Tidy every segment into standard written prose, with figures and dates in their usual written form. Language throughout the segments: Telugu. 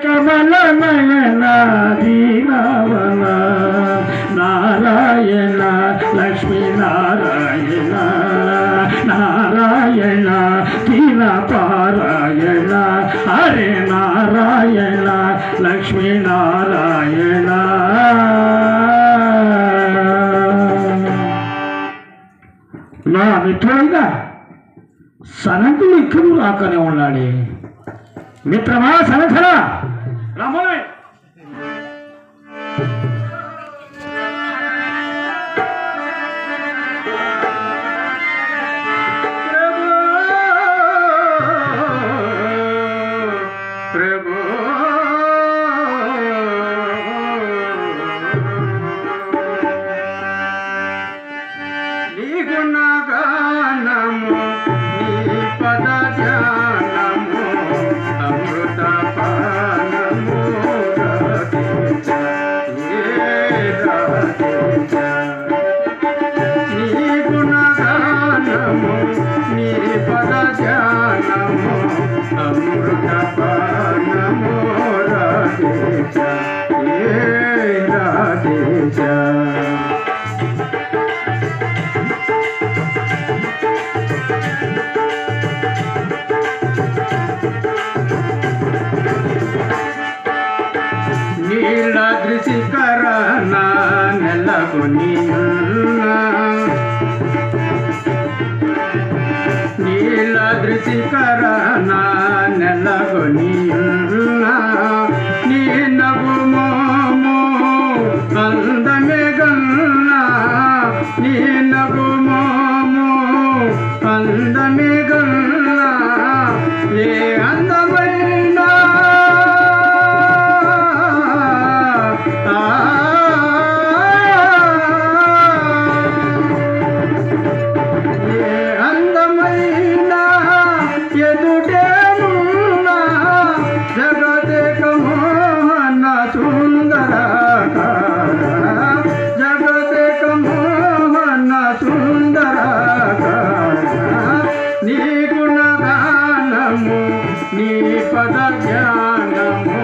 కమల నయన దీనవన నారాయణ లక్ష్మీ నారాయణ నారాయణ దీన పారాయణ హరే నారాయణ లక్ష్మీ నారాయణ. నా మిత్రుడైనా సనంతుడు ఇక్కడ రాకనే ఉన్నాడే. మిత్రమా సనధర రమణే నీలాద్రి శిఖరాన నెలకొని నీలాద్రి శిఖరాన నెలకొని నీ నగు మోము అందమే గన్నా నీ నగు మోము అందమే గన్నా ఏ అందమైన పద జ్ఞానము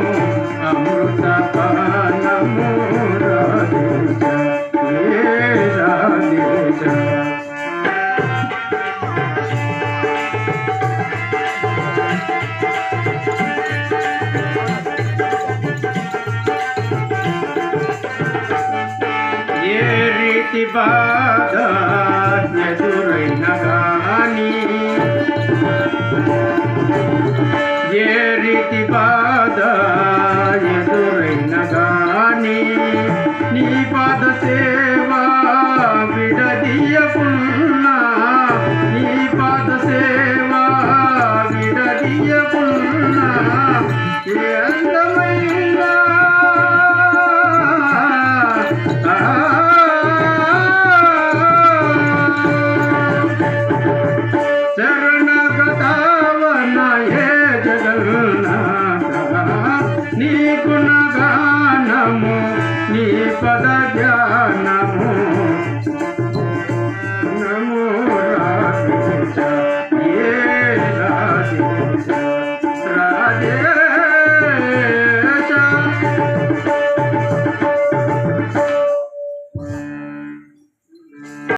అమృత పానము రాధేశ రాధేశ. ఏ రీతి బాధ ఎదురైన గాని ఏ రీతి బాధ ఎదురైన గాని నీ పాద సేవా విడదీయకున్నా నీ పాద సేవా విడదీయకున్నా ఏ అందమైన శరణగతావన ఏ జగన్నాథ నీకు